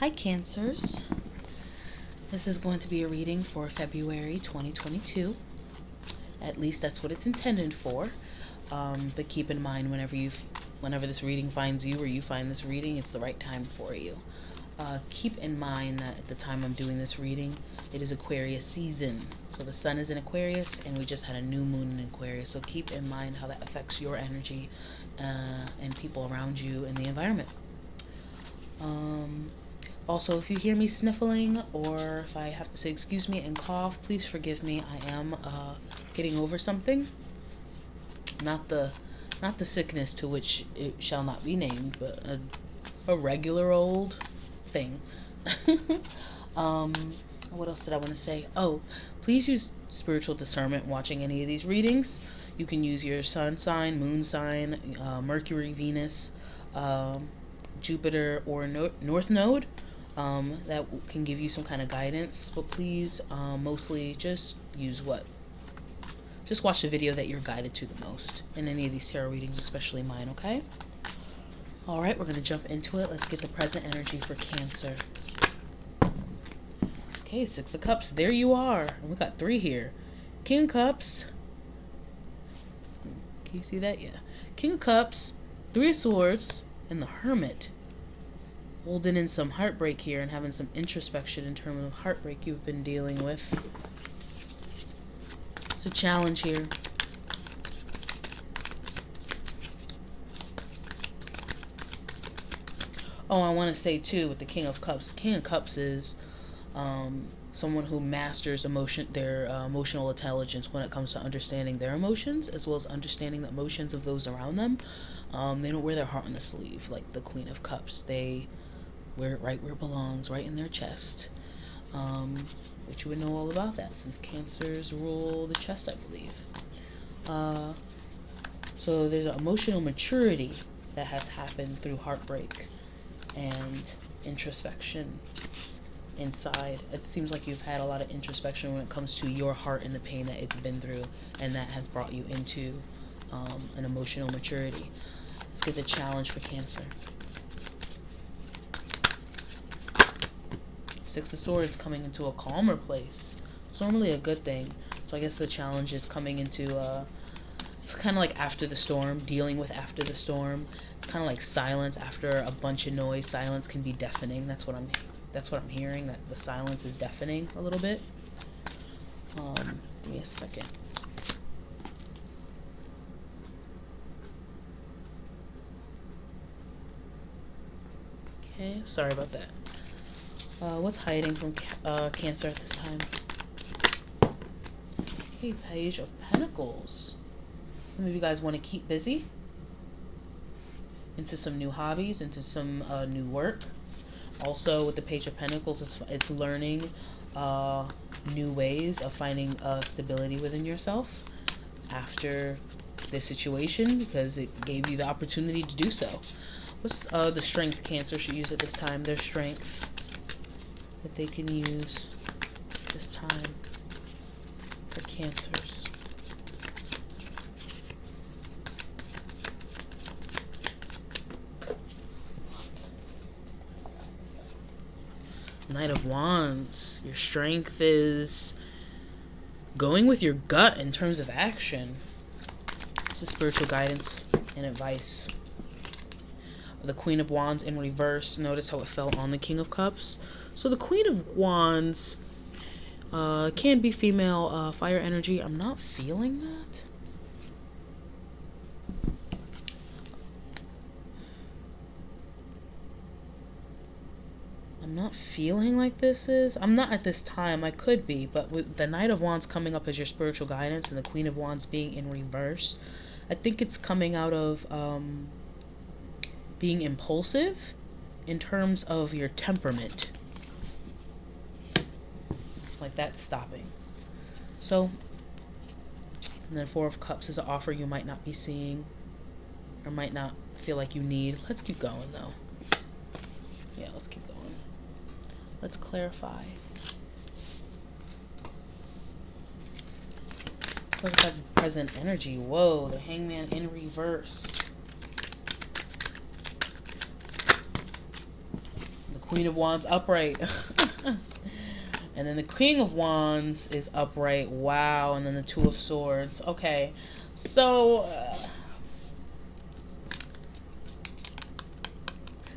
Hi Cancers. This is going to be a reading for February 2022. At least that's what it's intended for. But keep in mind whenever this reading finds you or you find this reading, it's the right time for you. Keep in mind that at the time I'm doing this reading, it is Aquarius season. So the sun is in Aquarius and we just had a new moon in Aquarius. So keep in mind how that affects your energy and people around you and the environment. Also, if you hear me sniffling or if I have to say excuse me and cough, please forgive me. I am getting over something. Not the sickness to which it shall not be named, but a regular old thing. What else did I want to say? Oh, please use spiritual discernment watching any of these readings. You can use your sun sign, moon sign, Mercury, Venus, Jupiter, or North Node. That can give you some kind of guidance, but please mostly just watch the video that you're guided to the most in any of these tarot readings, especially mine, okay? Alright, we're going to jump into it. Let's get the present energy for Cancer. Okay, Six of Cups. There you are. And we got 3 here. King of Cups. Can you see that? Yeah. King of Cups, 3 of Swords, and the Hermit. Holding in some heartbreak here and having some introspection in terms of heartbreak you've been dealing with. It's a challenge here. Oh, I want to say too with the King of Cups. King of Cups is someone who masters their emotional intelligence when it comes to understanding their emotions as well as understanding the emotions of those around them. They don't wear their heart on the sleeve like the Queen of Cups. They wear it right where it belongs, right in their chest. But you would know all about that since Cancers rule the chest, I believe. So there's an emotional maturity that has happened through heartbreak and introspection inside. It seems like you've had a lot of introspection when it comes to your heart and the pain that it's been through, and that has brought you into an emotional maturity. Let's get the challenge for Cancer. Six of Swords coming into a calmer place. It's normally a good thing. So I guess the challenge is coming into it's kind of like after the storm, dealing with after the storm. It's kind of like silence after a bunch of noise. Silence can be deafening. That's what I'm hearing, that the silence is deafening a little bit. Give me a second. Okay, sorry about that. What's hiding from Cancer at this time? Okay, Page of Pentacles. Some of you guys want to keep busy. Into some new hobbies, into some new work. Also, with the Page of Pentacles, it's learning new ways of finding stability within yourself after this situation, because it gave you the opportunity to do so. What's the strength Cancer should use at this time? Their strength that they can use this time for Cancers. Knight of Wands. Your strength is going with your gut in terms of action. This is spiritual guidance and advice. The Queen of Wands in reverse. Notice how it fell on the King of Cups. So the Queen of Wands can be female fire energy. I'm not feeling that. I'm not feeling like this is. I'm not at this time. I could be. But with the Knight of Wands coming up as your spiritual guidance and the Queen of Wands being in reverse, I think it's coming out of being impulsive in terms of your temperament. Like that's stopping. So, and then Four of Cups is an offer you might not be seeing or might not feel like you need. Let's keep going though. Yeah, let's keep going. Let's clarify. Look at that present energy. Whoa, the Hangman in reverse. Queen of Wands upright. And then the King of Wands is upright. Wow. And then the Two of Swords. Okay. So,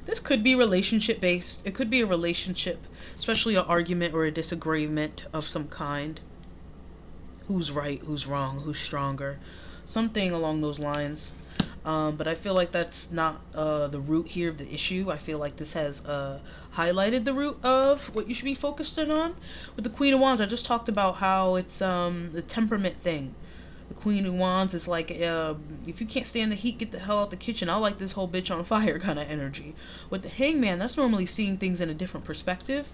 this could be relationship based. It could be a relationship, especially an argument or a disagreement of some kind. Who's right, who's wrong, who's stronger. Something along those lines. But I feel like that's not the root here of the issue. I feel like this has highlighted the root of what you should be focused on. With the Queen of Wands, I just talked about how it's the temperament thing. The Queen of Wands is like, if you can't stand the heat, get the hell out the kitchen. I like this whole bitch on fire kind of energy. With the Hangman, that's normally seeing things in a different perspective.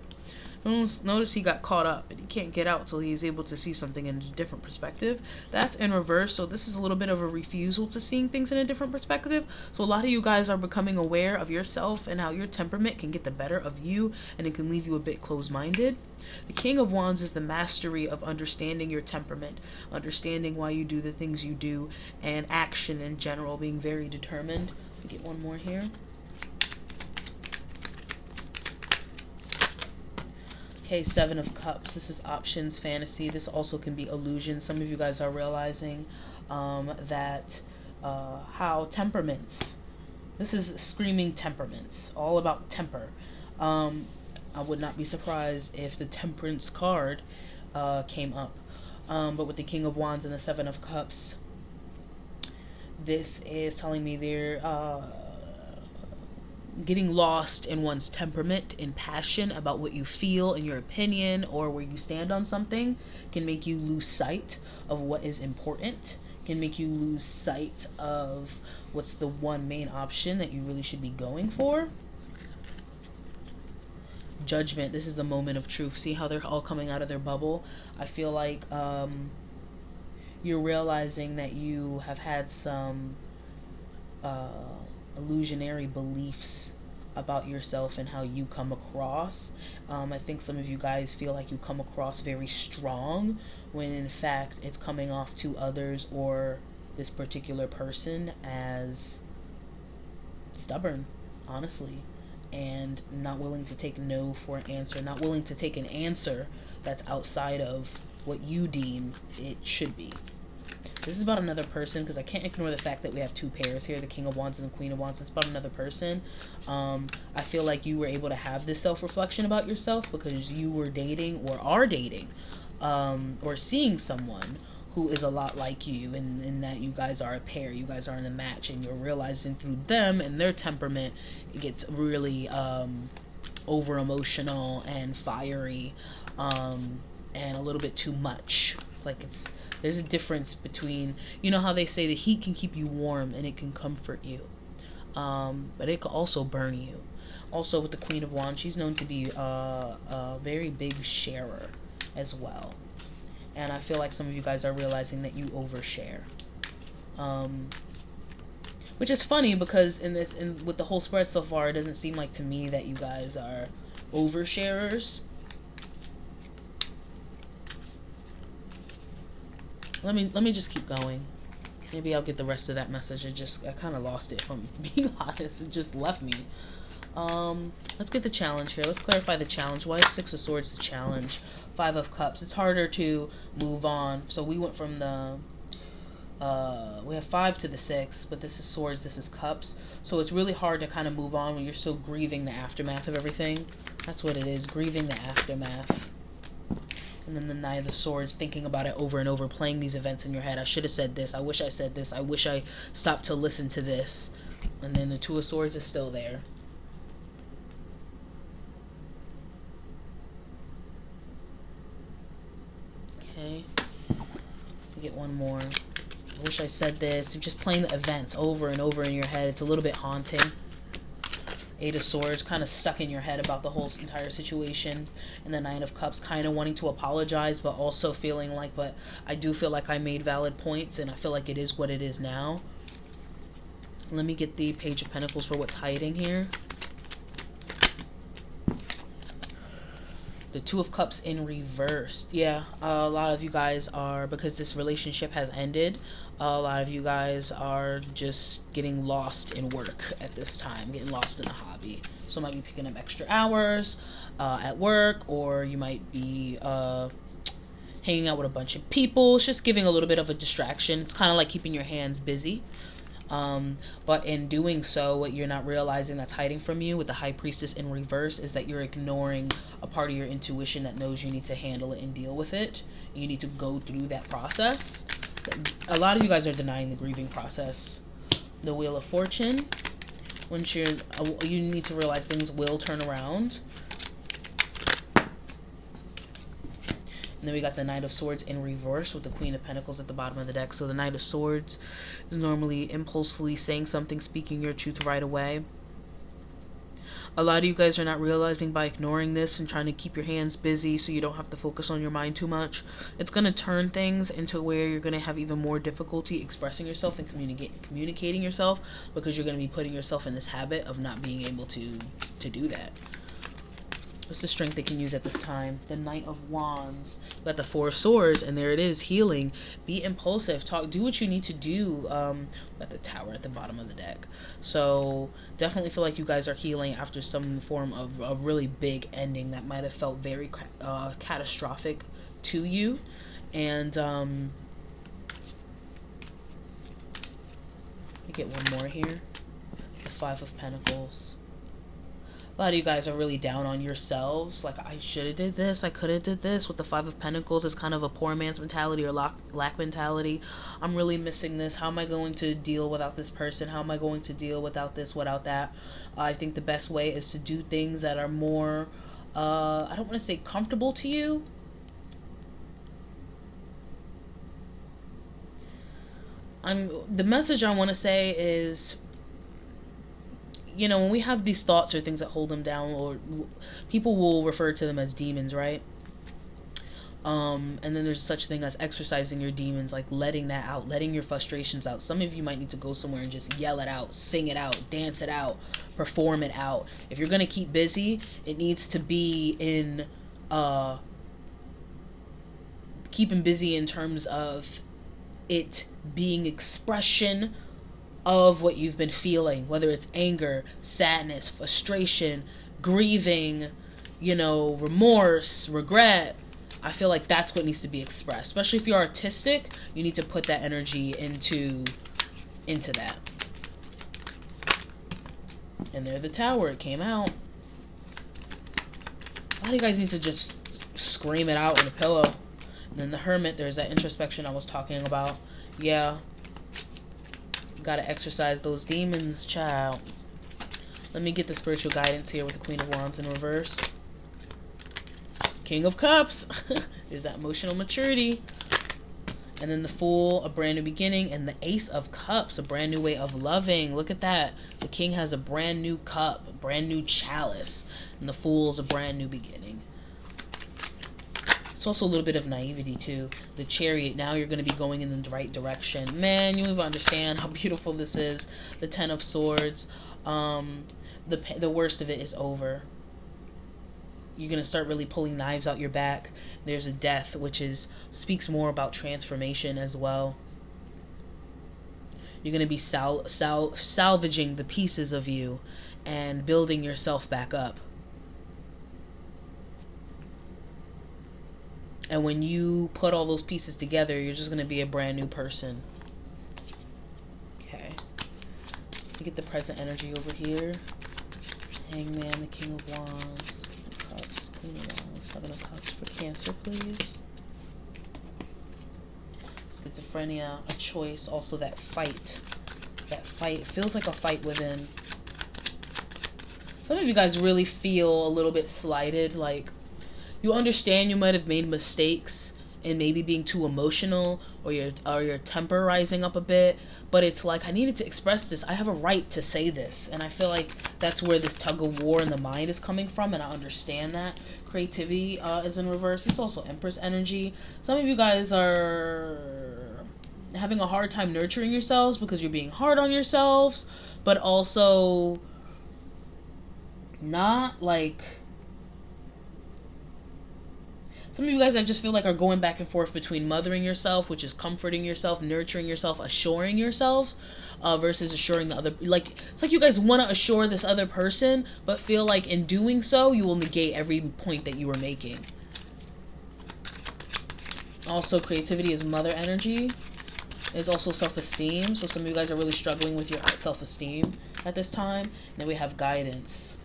Notice he got caught up and he can't get out till he's able to see something in a different perspective. That's in reverse, so this is a little bit of a refusal to seeing things in a different perspective. So a lot of you guys are becoming aware of yourself and how your temperament can get the better of you, and it can leave you a bit closed-minded. The King of Wands is the mastery of understanding your temperament, understanding why you do the things you do, and action in general, being very determined. Let me get one more here. Okay, Seven of Cups. This is options, fantasy. This also can be illusion. Some of you guys are realizing that how temperaments. This is screaming temperaments. All about temper. I would not be surprised if the Temperance card came up. But with the King of Wands and the Seven of Cups, this is telling me they're getting lost in one's temperament and passion about what you feel and your opinion or where you stand on something can make you lose sight of what is important, can make you lose sight of what's the one main option that you really should be going for. Judgment. This is the moment of truth. See how they're all coming out of their bubble? I feel like you're realizing that you have had some illusionary beliefs about yourself and how you come across. I think some of you guys feel like you come across very strong when in fact it's coming off to others or this particular person as stubborn, honestly, and not willing to take no for an answer, not willing to take an answer that's outside of what you deem it should be. This is about another person, because I can't ignore the fact that we have two pairs here, the King of Wands and the Queen of Wands. It's about another person. I feel like you were able to have this self-reflection about yourself because you were dating or are dating or seeing someone who is a lot like you, in that you guys are a pair, you guys are in a match, and you're realizing through them and their temperament, it gets really over-emotional and fiery and a little bit too much. Like there's a difference between, you know how they say the heat can keep you warm and it can comfort you, but it could also burn you. Also with the Queen of Wands, she's known to be a very big sharer as well, and I feel like some of you guys are realizing that you overshare, which is funny because with the whole spread so far, it doesn't seem like to me that you guys are oversharers. Let me just keep going. Maybe I'll get the rest of that message. I kind of lost it, if I'm being honest. It just left me. Let's get the challenge here. Let's clarify the challenge. Why is Six of Swords the challenge? Five of Cups. It's harder to move on. So we went from the we have 5 to the 6, but this is Swords, this is Cups. So it's really hard to kind of move on when you're still grieving the aftermath of everything. That's what it is, grieving the aftermath. And then the Knight of Swords, thinking about it over and over, playing these events in your head. I should have said this. I wish I said this. I wish I stopped to listen to this. And then the Two of Swords is still there. Okay. Get one more. I wish I said this. You're just playing the events over and over in your head. It's a little bit haunting. Eight of Swords, kind of stuck in your head about the whole entire situation. And the Nine of Cups, kind of wanting to apologize, but also feeling like, but I do feel like I made valid points, and I feel like it is what it is now. Let me get the Page of Pentacles for what's hiding here. The Two of Cups in reverse. Yeah, a lot of you guys are, because this relationship has ended, a lot of you guys are just getting lost in work at this time, getting lost in a hobby. So might be picking up extra hours at work, or you might be hanging out with a bunch of people. It's just giving a little bit of a distraction. It's kind of like keeping your hands busy. But in doing so, what you're not realizing that's hiding from you with the High Priestess in reverse is that you're ignoring a part of your intuition that knows you need to handle it and deal with it. You need to go through that process. A lot of you guys are denying the grieving process. The Wheel of Fortune. Once you need to realize things will turn around. And then we got the Knight of Swords in reverse with the Queen of Pentacles at the bottom of the deck. So the Knight of Swords is normally impulsively saying something, speaking your truth right away. A lot of you guys are not realizing by ignoring this and trying to keep your hands busy so you don't have to focus on your mind too much. It's going to turn things into where you're going to have even more difficulty expressing yourself and communicating yourself, because you're going to be putting yourself in this habit of not being able to do that. What's the strength they can use at this time? The Knight of Wands. We got the Four of Swords, and there it is, healing. Be impulsive. Do what you need to do. At the Tower at the bottom of the deck. So definitely feel like you guys are healing after some form of a really big ending that might have felt very catastrophic to you. And let me get one more here. The Five of Pentacles. A lot of you guys are really down on yourselves. Like, I should have did this, I could have did this. With the Five of Pentacles, it's kind of a poor man's mentality or lack mentality. I'm really missing this. How am I going to deal without this person? How am I going to deal without this, without that? I think the best way is to do things that are more, I don't want to say comfortable to you. The message I want to say is, you know, when we have these thoughts or things that hold them down, or people will refer to them as demons, right? And then there's such thing as exercising your demons, like letting that out, letting your frustrations out. Some of you might need to go somewhere and just yell it out, sing it out, dance it out, perform it out. If you're going to keep busy, it needs to be in keeping busy in terms of it being expression of what you've been feeling, whether it's anger, sadness, frustration, grieving, you know, remorse, regret. I feel like that's what needs to be expressed. Especially if you're artistic, you need to put that energy into that. And there, the Tower, it came out. A lot of you guys need to just scream it out in a pillow. And then the Hermit, there's that introspection I was talking about. Yeah. Gotta exercise those demons, child. Let me get the spiritual guidance here with the Queen of Wands in reverse. King of Cups. There's that emotional maturity. And then the Fool, a brand new beginning. And the Ace of Cups, a brand new way of loving. Look at that. The King has a brand new cup, a brand new chalice. And the Fool's a brand new beginning. It's also a little bit of naivety too. The Chariot, now you're going to be going in the right direction. Man, you don't even understand how beautiful this is. The Ten of Swords. The worst of it is over. You're going to start really pulling knives out your back. There's a Death, which speaks more about transformation as well. You're going to be salvaging the pieces of you and building yourself back up. And when you put all those pieces together, you're just going to be a brand new person. Okay. You get the present energy over here. Hangman, the King of Wands, Cups, Queen of Wands, Seven of Cups for Cancer, please. Schizophrenia, a choice, also that fight. That fight, it feels like a fight within. Some of you guys really feel a little bit slighted, like, you understand you might have made mistakes and maybe being too emotional, or your temper rising up a bit, but it's like, I needed to express this. I have a right to say this. And I feel like that's where this tug of war in the mind is coming from, and I understand that. Creativity is in reverse. It's also Empress energy. Some of you guys are having a hard time nurturing yourselves because you're being hard on yourselves, but also not like Some of you guys, I just feel like, are going back and forth between mothering yourself, which is comforting yourself, nurturing yourself, assuring yourselves, versus assuring the other. Like, it's like you guys want to assure this other person, but feel like in doing so, you will negate every point that you were making. Also, creativity is mother energy. It's also self-esteem. So some of you guys are really struggling with your self-esteem at this time. And then we have guidance.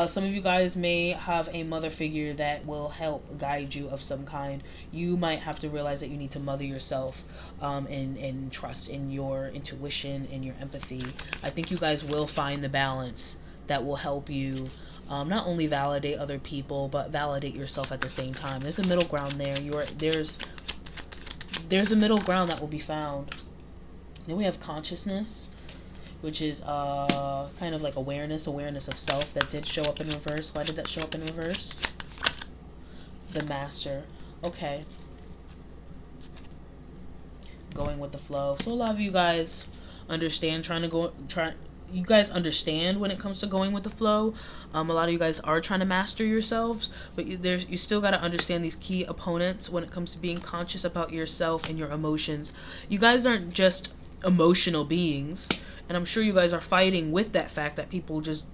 Some of you guys may have a mother figure that will help guide you of some kind. You might have to realize that you need to mother yourself, and trust in your intuition and your empathy. I think you guys will find the balance that will help you not only validate other people, but validate yourself at the same time. There's a middle ground there. There's a middle ground that will be found. Then we have consciousness, which is kind of like awareness of self. That did show up in reverse. Why did that show up in reverse? The Master. Okay. Going with the flow. So a lot of you guys understand you guys understand when it comes to going with the flow. A lot of you guys are trying to master yourselves, but you still got to understand these key opponents when it comes to being conscious about yourself and your emotions. You guys aren't just emotional beings, and I'm sure you guys are fighting with that fact that people just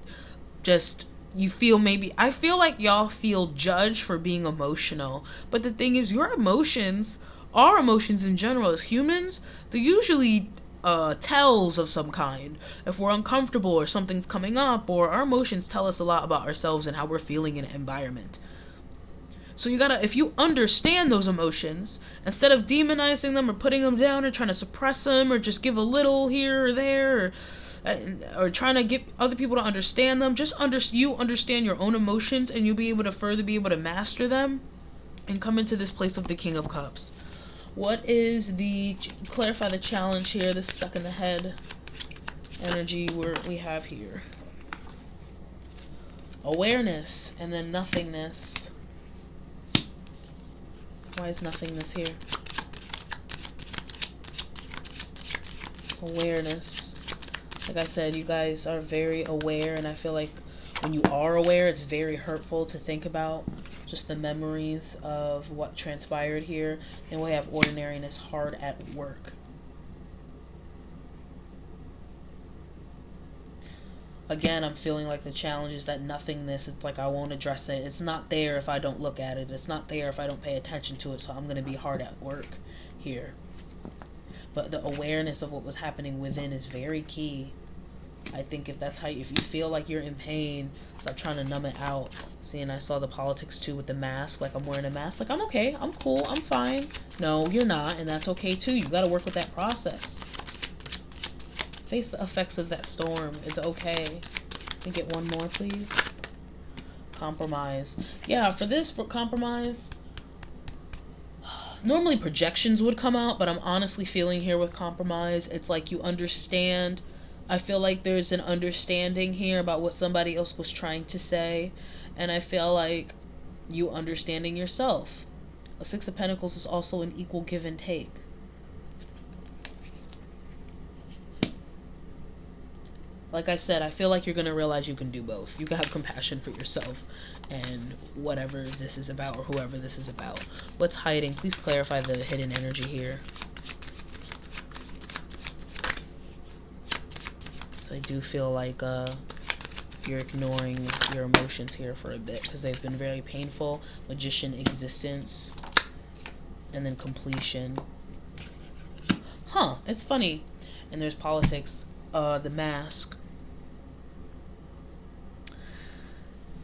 you feel, maybe I feel like y'all feel judged for being emotional, but the thing is, your emotions, our emotions in general as humans, they're usually tells of some kind. If we're uncomfortable or something's coming up, or our emotions tell us a lot about ourselves and how we're feeling in an environment. So you gotta, if you understand those emotions, instead of demonizing them or putting them down or trying to suppress them or just give a little here or there, or trying to get other people to understand them, just understand your own emotions, and you'll be able to master them and come into this place of the King of Cups. What is clarify the challenge here, this stuck in the head energy we have here? Awareness, and then nothingness. Why is nothingness here? Awareness. Like I said, you guys are very aware, and I feel like when you are aware, it's very hurtful to think about just the memories of what transpired here. And we have ordinariness, hard at work. Again, I'm feeling like the challenge is that nothingness, it's like I won't address it. It's not there if I don't look at it. It's not there if I don't pay attention to it. So I'm going to be hard at work here. But the awareness of what was happening within is very key. I think if you feel like you're in pain, stop trying to numb it out. See, and I saw the politics too with the mask. Like, I'm wearing a mask. Like, I'm okay. I'm cool. I'm fine. No, you're not. And that's okay too. You got to work with that process. Face the effects of that storm. It's okay. Can we get one more, please? Compromise. Yeah, for compromise, normally projections would come out, but I'm honestly feeling here with compromise, it's like you understand. I feel like there's an understanding here about what somebody else was trying to say, and I feel like you understanding yourself. A Six of Pentacles is also an equal give and take. Like I said, I feel like you're going to realize you can do both. You can have compassion for yourself and whatever this is about, or whoever this is about. What's hiding? Please clarify the hidden energy here. So I do feel like you're ignoring your emotions here for a bit because they've been very painful. Magician, existence, and then completion. Huh, it's funny. And there's politics. The mask.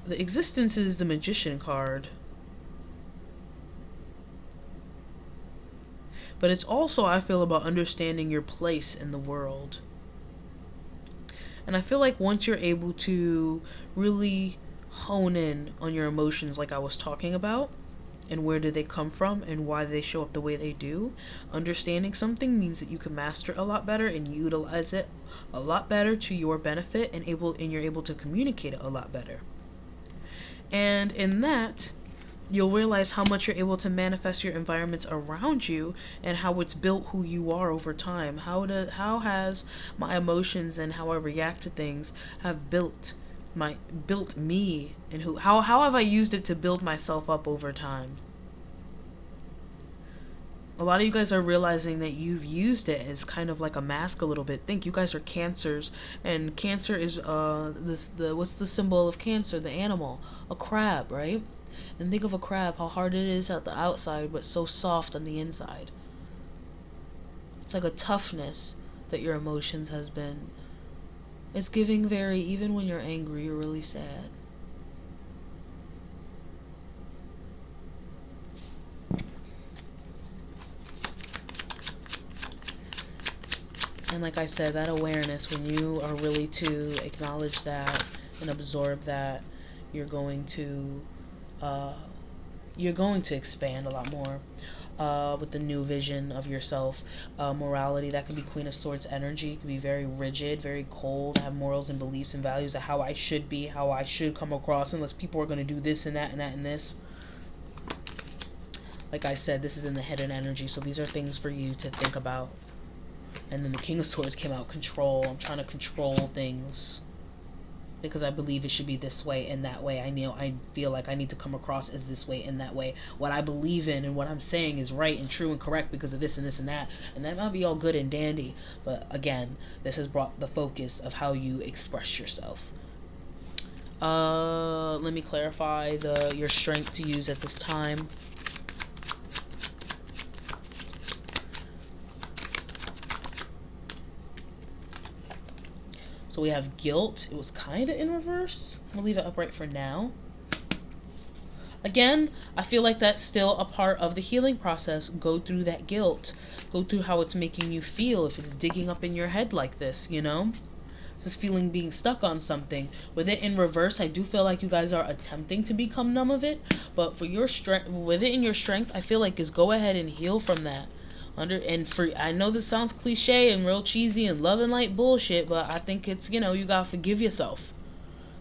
The existence is the Magician card. But it's also, I feel, about understanding your place in the world. And I feel like once you're able to really hone in on your emotions like I was talking about, and where do they come from and why they show up the way they do, understanding something means that you can master it a lot better and utilize it a lot better to your benefit, and you're able to communicate it a lot better. And in that, you'll realize how much you're able to manifest your environments around you, and how it's built who you are over time. How has my emotions and how I react to things have built me, and how have I used it to build myself up over time? A lot of you guys are realizing that you've used it as kind of like a mask a little bit. Think you guys are Cancers, and Cancer is what's the symbol of Cancer? The animal, a crab, right? And think of a crab, how hard it is at the outside, but so soft on the inside. It's like a toughness that your emotions has been. It's giving very, even when you're angry, you're really sad. And like I said, that awareness, when you are really to acknowledge that and absorb that, you're going to expand a lot more with the new vision of yourself. Morality, that could be Queen of Swords energy. It can be very rigid, very cold, have morals and beliefs and values of how I should be, how I should come across, unless people are going to do this and that and that and this. Like I said, this is in the hidden energy, so these are things for you to think about. And then the King of Swords came out, control. I'm trying to control things because I believe it should be this way and that way. I feel like I need to come across as this way and that way. What I believe in and what I'm saying is right and true and correct because of this and this and that. And that might be all good and dandy, but again, this has brought the focus of how you express yourself. Let me clarify your strength to use at this time. So we have guilt. It was kind of in reverse. I'm going to leave it upright for now. Again, I feel like that's still a part of the healing process. Go through that guilt. Go through how it's making you feel. If it's digging up in your head like this, you know? Just feeling being stuck on something. With it in reverse, I do feel like you guys are attempting to become numb of it. But for your strength, with it in your strength, I feel like is go ahead and heal from that. I know this sounds cliche and real cheesy and love and light bullshit, but I think it's, you gotta forgive yourself.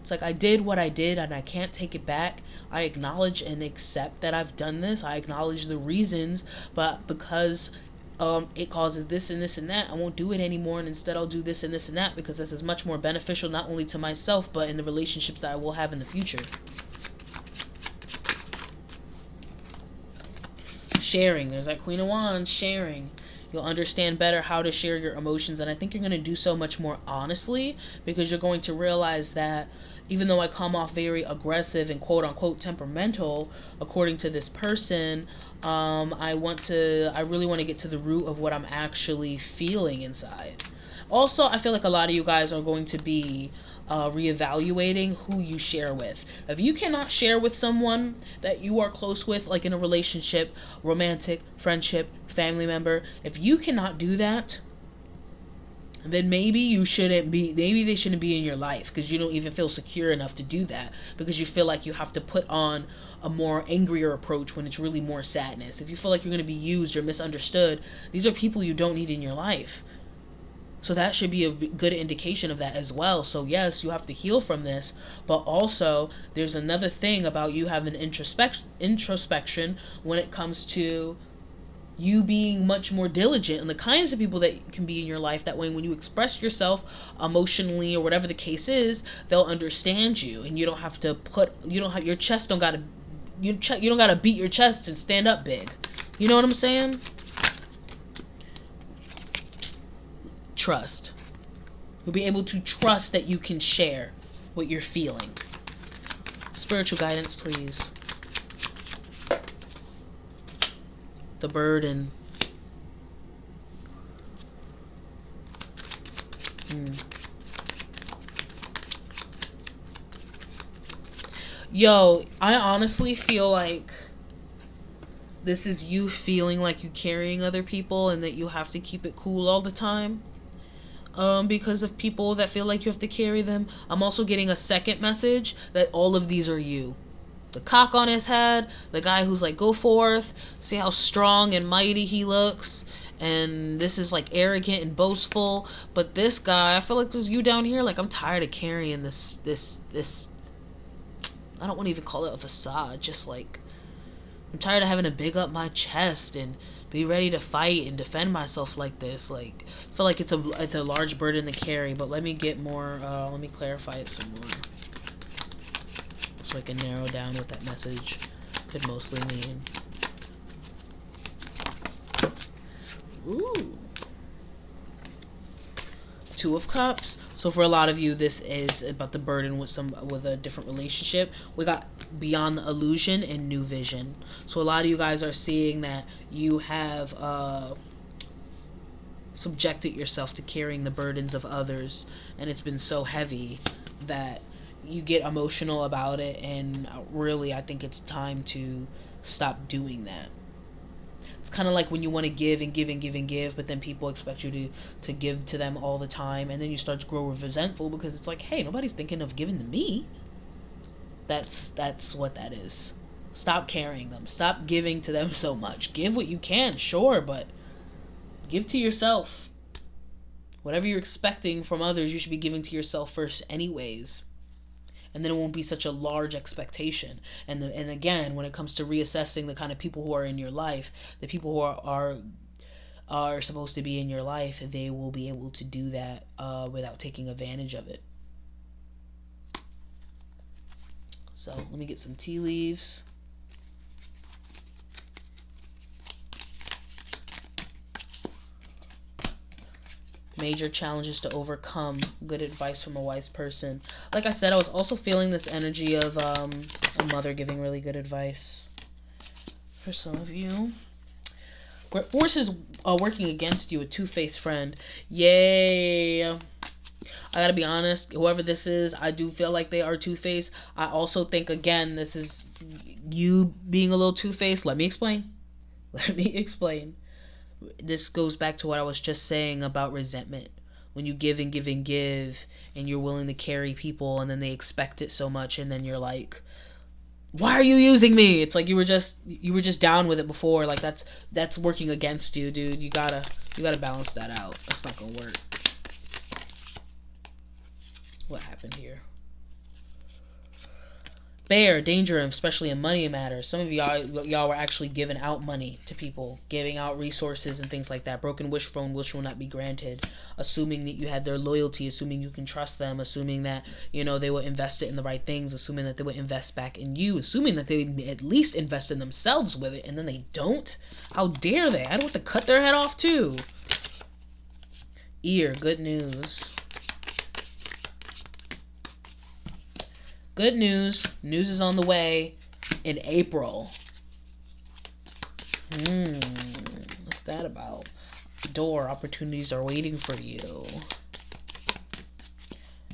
It's like I did what I did and I can't take it back. I acknowledge and accept that I've done this. I acknowledge the reasons, but because it causes this and this and that, I won't do it anymore, and instead I'll do this and this and that because this is much more beneficial not only to myself but in the relationships that I will have in the future. Sharing. There's that Queen of Wands, sharing. You'll understand better how to share your emotions, and I think you're going to do so much more honestly because you're going to realize that even though I come off very aggressive and quote-unquote temperamental, according to this person, I really want to get to the root of what I'm actually feeling inside. Also, I feel like a lot of you guys are going to be reevaluating who you share with. If you cannot share with someone that you are close with, like in a relationship, romantic, friendship, family member, if you cannot do that, then maybe they shouldn't be in your life because you don't even feel secure enough to do that because you feel like you have to put on a more angrier approach when it's really more sadness. If you feel like you're going to be used or misunderstood, these are people you don't need in your life. So that should be a good indication of that as well. So yes, you have to heal from this, but also there's another thing about you having introspection when it comes to you being much more diligent and the kinds of people that can be in your life. That way, when you express yourself emotionally or whatever the case is, they'll understand you, and you don't have to your chest don't gotta you don't gotta beat your chest and stand up big. You know what I'm saying? Trust. You'll be able to trust that you can share what you're feeling. Spiritual guidance, please. The burden. Yo, I honestly feel like this is you feeling like you're carrying other people and that you have to keep it cool all the time. Because of people that feel like you have to carry them. I'm also getting a second message that all of these are you. The cock on his head, the guy who's like, go forth, see how strong and mighty he looks, and this is like arrogant and boastful. But this guy, I feel like there's you down here, like I'm tired of carrying this I don't want to even call it a facade, just like I'm tired of having to big up my chest and be ready to fight and defend myself like this. Like, I feel like it's a large burden to carry, but let me get more, let me clarify it some more. so I can narrow down what that message could mostly mean. Ooh. Two of Cups. So for a lot of you, this is about the burden with a different relationship. We got beyond the illusion and new vision. So a lot of you guys are seeing that you have subjected yourself to carrying the burdens of others, and it's been so heavy that you get emotional about it, and really I think it's time to stop doing that. It's kind of like when you want to give and give and give and give, but then people expect you to give to them all the time, and then you start to grow resentful because it's like, hey, nobody's thinking of giving to me. That's what that is. Stop carrying them. Stop giving to them so much. Give what you can, sure, but give to yourself. Whatever you're expecting from others, you should be giving to yourself first anyways. And then it won't be such a large expectation. And again, when it comes to reassessing the kind of people who are in your life, the people who are supposed to be in your life, they will be able to do that without taking advantage of it. So let me get some tea leaves. Major challenges to overcome. Good advice from a wise person. Like I said, I was also feeling this energy of a mother giving really good advice for some of you. Forces working against you, a two-faced friend. Yay. I gotta be honest, whoever this is, I do feel like they are two-faced. I also think, again, this is you being a little two-faced. Let me explain. This goes back to what I was just saying about resentment. When you give and give and give, and you're willing to carry people, and then they expect it so much, and then you're like, why are you using me? It's like you were just down with it before. Like that's working against you, dude. You gotta balance that out. That's not gonna work. What happened here? Bear, danger, especially in money matters. Some of y'all were actually giving out money to people, giving out resources and things like that. Broken wish phone, wish will not be granted. Assuming that you had their loyalty, assuming you can trust them, assuming that, you know, they will invest it in the right things, assuming that they will invest back in you, assuming that they would at least invest in themselves with it, and then they don't? How dare they? I'd want to cut their head off too. Ear, good news. Good news. News is on the way in April. What's that about? Door, opportunities are waiting for you.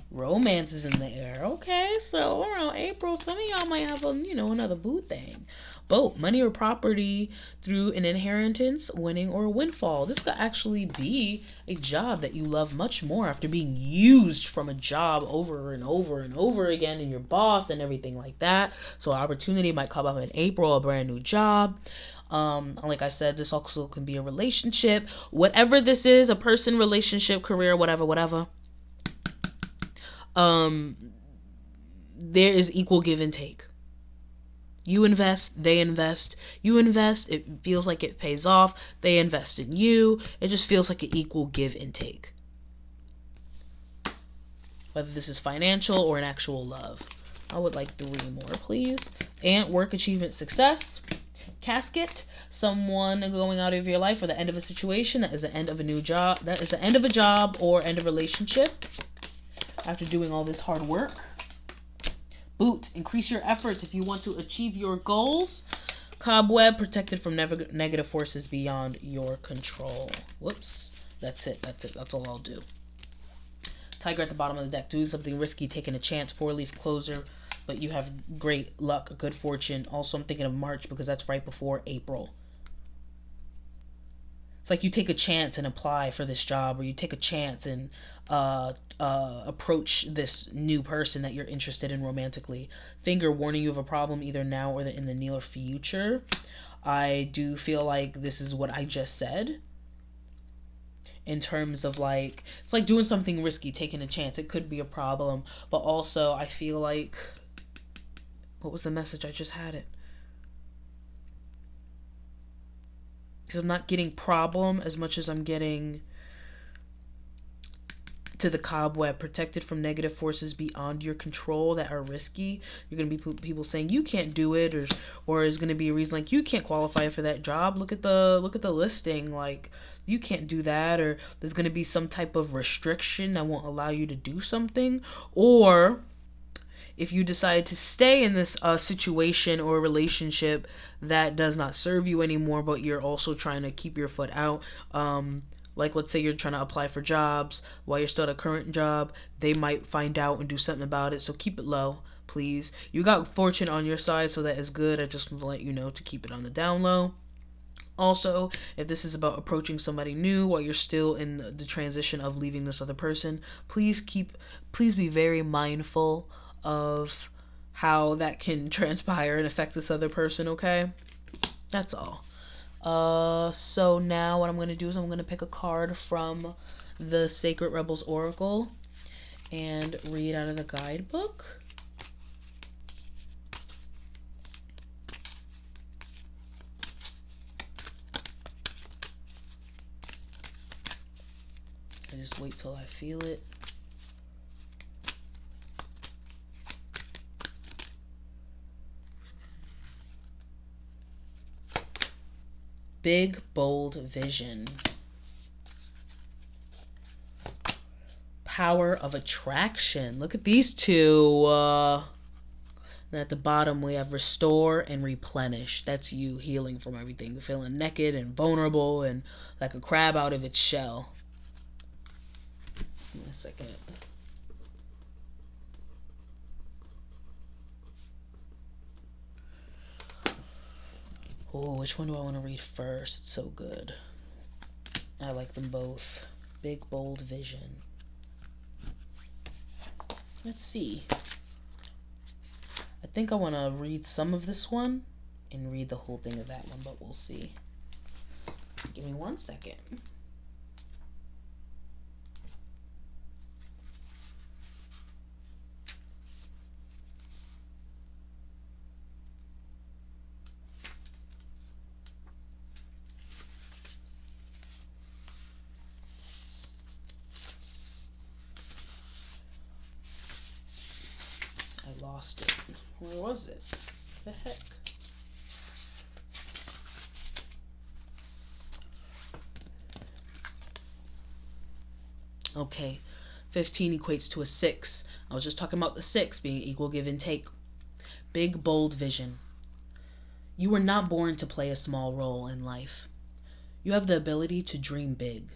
Romance is in the air. Okay, so around April, some of y'all might have another boo thing. Boat, money or property through an inheritance, winning, or a windfall. This could actually be a job that you love much more after being used from a job over and over and over again, and your boss and everything like that. So opportunity might come up in April, a brand new job. Like I said, this also can be a relationship. Whatever this is, a person, relationship, career, whatever. There is equal give and take. You invest, they invest. You invest, it feels like it pays off. They invest in you. It just feels like an equal give and take. Whether this is financial or an actual love. I would like 3 more, please. And work, achievement, success. Casket, someone going out of your life, or the end of a situation. That is the end of a new job. That is the end of a job or end of a relationship. After doing all this hard work. Boot, increase your efforts if you want to achieve your goals. Cobweb, protected from negative forces beyond your control. Whoops. That's it. That's all I'll do. Tiger at the bottom of the deck. Doing something risky, taking a chance. 4-leaf closer, but you have great luck, good fortune. Also, I'm thinking of March because that's right before April. It's like you take a chance and apply for this job, or you take a chance and approach this new person that you're interested in romantically. Finger, warning you of a problem either now or in the near future. I do feel like this is what I just said. In terms of like, it's like doing something risky, taking a chance. It could be a problem, but also I feel like, what was the message? I just had it. Because I'm not getting problem as much as I'm getting to the cobweb, protected from negative forces beyond your control that are risky. You're going to be people saying you can't do it, or is going to be a reason like you can't qualify for that job. Look at the listing, like you can't do that, or there's going to be some type of restriction that won't allow you to do something. Or if you decide to stay in this situation or relationship that does not serve you anymore, but you're also trying to keep your foot out, like let's say you're trying to apply for jobs while you're still at a current job, they might find out and do something about it, so keep it low, please. You got fortune on your side, so that is good. I just want to let you know to keep it on the down low. Also, if this is about approaching somebody new while you're still in the transition of leaving this other person, please be very mindful of how that can transpire and affect this other person, okay? That's all. So now what I'm going to do is I'm going to pick a card from the Sacred Rebels Oracle and read out of the guidebook. I just wait till I feel it. Big, bold vision. Power of attraction. Look at these two. And at the bottom we have restore and replenish. That's you healing from everything. Feeling naked and vulnerable and like a crab out of its shell. Give me a second. Oh, which one do I want to read first? It's so good. I like them both. Big, bold vision. Let's see. I think I want to read some of this one and read the whole thing of that one, but we'll see. Give me 1 second. Lost it. Where was it? The heck? Okay, 15 equates to a 6. I was just talking about the 6 being equal give and take. Big, bold vision. You were not born to play a small role in life. You have the ability to dream big.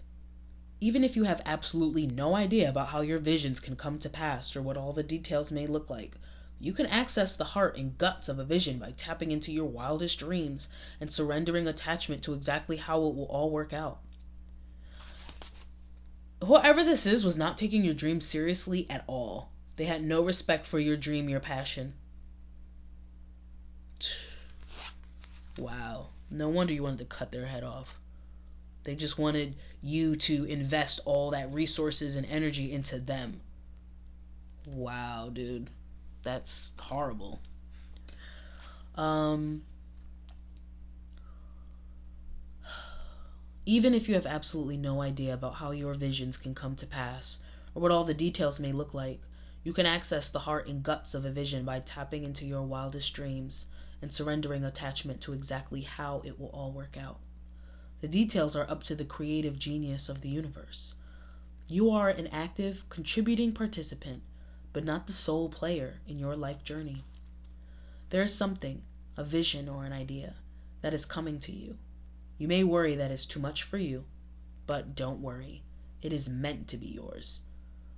Even if you have absolutely no idea about how your visions can come to pass or what all the details may look like, you can access the heart and guts of a vision by tapping into your wildest dreams and surrendering attachment to exactly how it will all work out. Whoever this is was not taking your dream seriously at all. They had no respect for your dream, your passion. Wow. No wonder you wanted to cut their head off. They just wanted you to invest all that resources and energy into them. Wow, dude. That's horrible. Even if you have absolutely no idea about how your visions can come to pass, or what all the details may look like, you can access the heart and guts of a vision by tapping into your wildest dreams and surrendering attachment to exactly how it will all work out. The details are up to the creative genius of the universe. You are an active, contributing participant, but not the sole player in your life journey. There is something, a vision or an idea, that is coming to you. You may worry that it's too much for you, but don't worry. It is meant to be yours.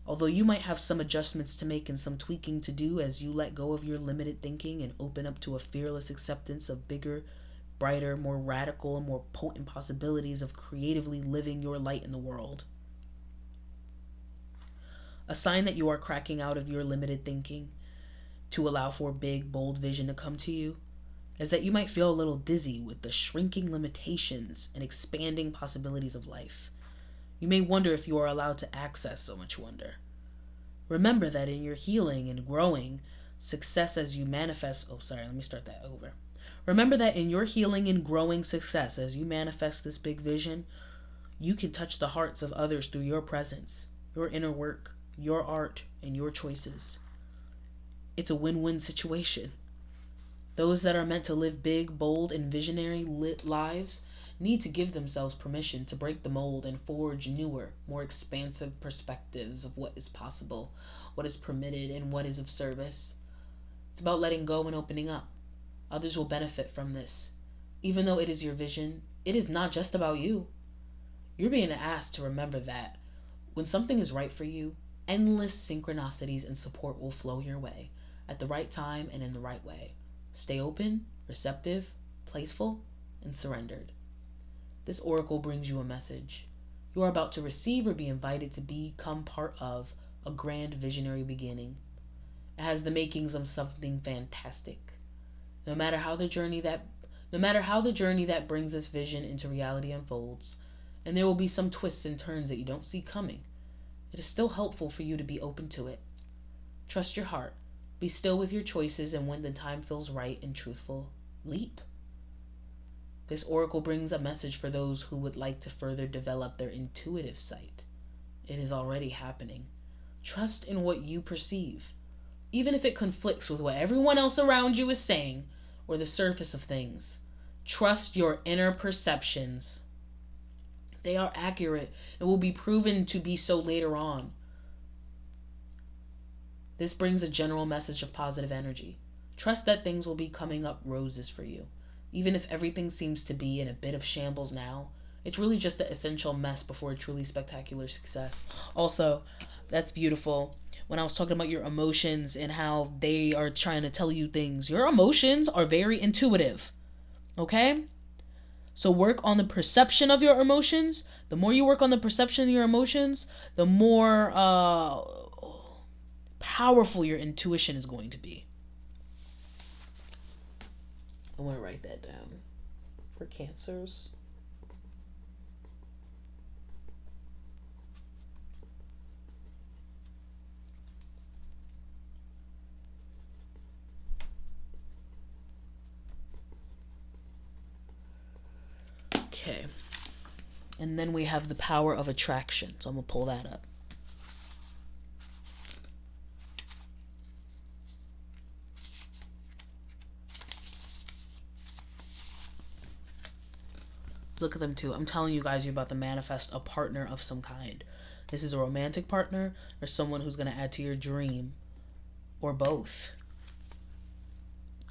Although you might have some adjustments to make and some tweaking to do as you let go of your limited thinking and open up to a fearless acceptance of bigger, brighter, more radical, and more potent possibilities of creatively living your light in the world. A sign that you are cracking out of your limited thinking to allow for big, bold vision to come to you is that you might feel a little dizzy with the shrinking limitations and expanding possibilities of life. You may wonder if you are allowed to access so much wonder. Remember that in your healing and growing success as you manifest... Remember that in your healing and growing success as you manifest this big vision, you can touch the hearts of others through your presence, your inner work, your art, and your choices. It's a win-win situation. Those that are meant to live big, bold, and visionary lives need to give themselves permission to break the mold and forge newer, more expansive perspectives of what is possible, what is permitted, and what is of service. It's about letting go and opening up. Others will benefit from this. Even though it is your vision, it is not just about you. You're being asked to remember that when something is right for you, endless synchronicities and support will flow your way at the right time and in the right way. Stay open, receptive, playful, and surrendered. This oracle brings you a message. You are about to receive or be invited to become part of a grand visionary beginning. It has the makings of something fantastic. No matter how the journey that brings this vision into reality unfolds, and there will be some twists and turns that you don't see coming, it is still helpful for you to be open to it. Trust your heart. Be still with your choices, and when the time feels right and truthful, leap. This oracle brings a message for those who would like to further develop their intuitive sight. It is already happening. Trust in what you perceive, even if it conflicts with what everyone else around you is saying or the surface of things. Trust your inner perceptions. They are accurate and will be proven to be so later on. This brings a general message of positive energy. Trust that things will be coming up roses for you. Even if everything seems to be in a bit of shambles now, it's really just the essential mess before a truly spectacular success. Also, that's beautiful. When I was talking about your emotions and how they are trying to tell you things, your emotions are very intuitive. Okay? So work on the perception of your emotions. The more you work on the perception of your emotions, the more powerful your intuition is going to be. I want to write that down for Cancers. Okay. And then we have the power of attraction. So I'm going to pull that up. Look at them too. I'm telling you guys, you're about to manifest a partner of some kind. This is a romantic partner or someone who's going to add to your dream, or both.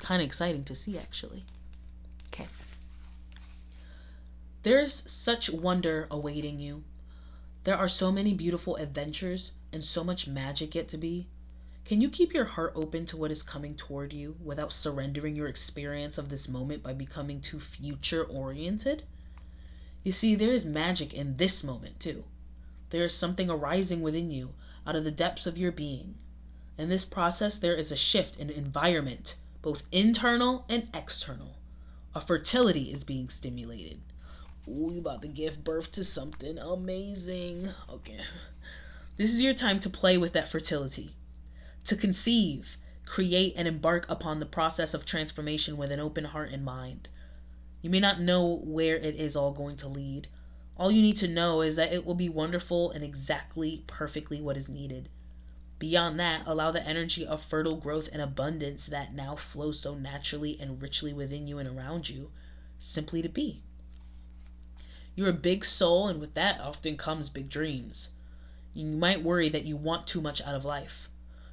Kind of exciting to see, actually. Okay. There's such wonder awaiting you. There are so many beautiful adventures and so much magic yet to be. Can you keep your heart open to what is coming toward you without surrendering your experience of this moment by becoming too future-oriented? You see, there is magic in this moment, too. There is something arising within you out of the depths of your being. In this process, there is a shift in environment, both internal and external. A fertility is being stimulated. Ooh, you about to give birth to something amazing. Okay. This is your time to play with that fertility. To conceive, create, and embark upon the process of transformation with an open heart and mind. You may not know where it is all going to lead. All you need to know is that it will be wonderful and exactly, perfectly what is needed. Beyond that, allow the energy of fertile growth and abundance that now flows so naturally and richly within you and around you, simply to be. You're a big soul, and with that often comes big dreams. You might worry that you want too much out of life.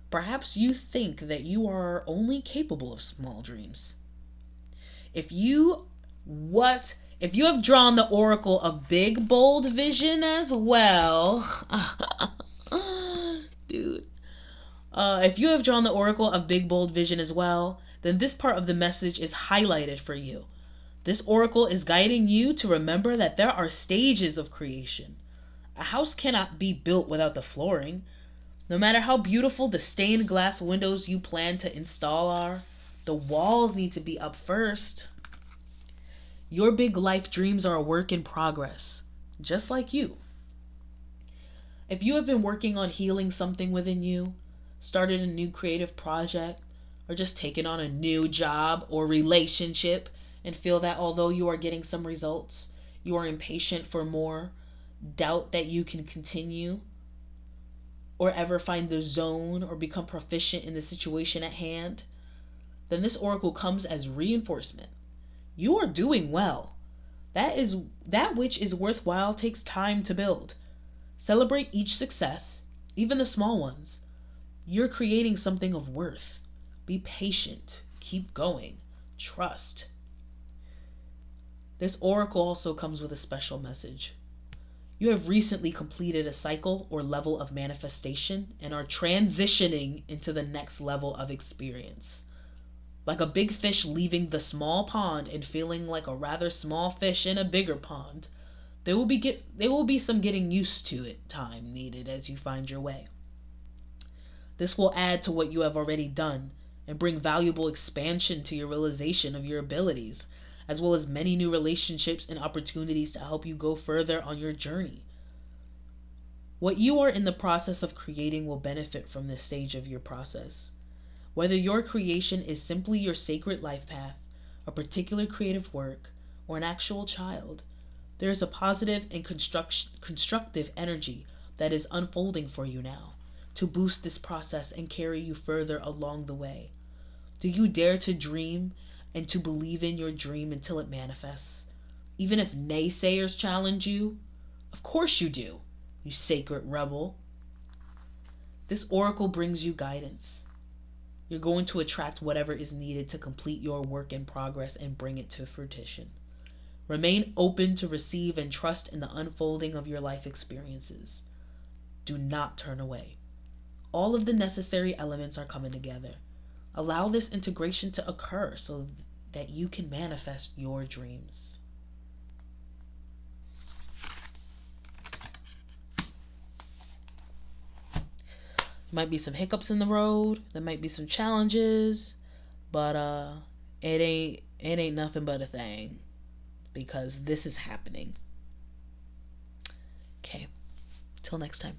Perhaps you think that you are only capable of small dreams. If you have drawn the oracle of big, bold vision as well, dude, if you have drawn the oracle of big, bold vision as well, then this part of the message is highlighted for you. This oracle is guiding you to remember that there are stages of creation. A house cannot be built without the flooring. No matter how beautiful the stained glass windows you plan to install are, the walls need to be up first. Your big life dreams are a work in progress, just like you. If you have been working on healing something within you, started a new creative project, or just taken on a new job or relationship and feel that although you are getting some results, you are impatient for more, doubt that you can continue, or ever find the zone or become proficient in the situation at hand, then this oracle comes as reinforcement. You are doing well. That which is worthwhile takes time to build. Celebrate each success, even the small ones. You're creating something of worth. Be patient. Keep going. Trust. This oracle also comes with a special message. You have recently completed a cycle or level of manifestation and are transitioning into the next level of experience. Like a big fish leaving the small pond and feeling like a rather small fish in a bigger pond, there will be some getting used to it time needed as you find your way. This will add to what you have already done and bring valuable expansion to your realization of your abilities, as well as many new relationships and opportunities to help you go further on your journey. What you are in the process of creating will benefit from this stage of your process. Whether your creation is simply your sacred life path, a particular creative work, or an actual child, there is a positive and constructive energy that is unfolding for you now to boost this process and carry you further along the way. Do you dare to dream and to believe in your dream until it manifests? Even if naysayers challenge you? Of course you do, you sacred rebel. This oracle brings you guidance. You're going to attract whatever is needed to complete your work in progress and bring it to fruition. Remain open to receive and trust in the unfolding of your life experiences. Do not turn away. All of the necessary elements are coming together. Allow this integration to occur so that you can manifest your dreams. There might be some hiccups in the road. There might be some challenges, but it ain't nothing but a thing, because this is happening. Okay, till next time.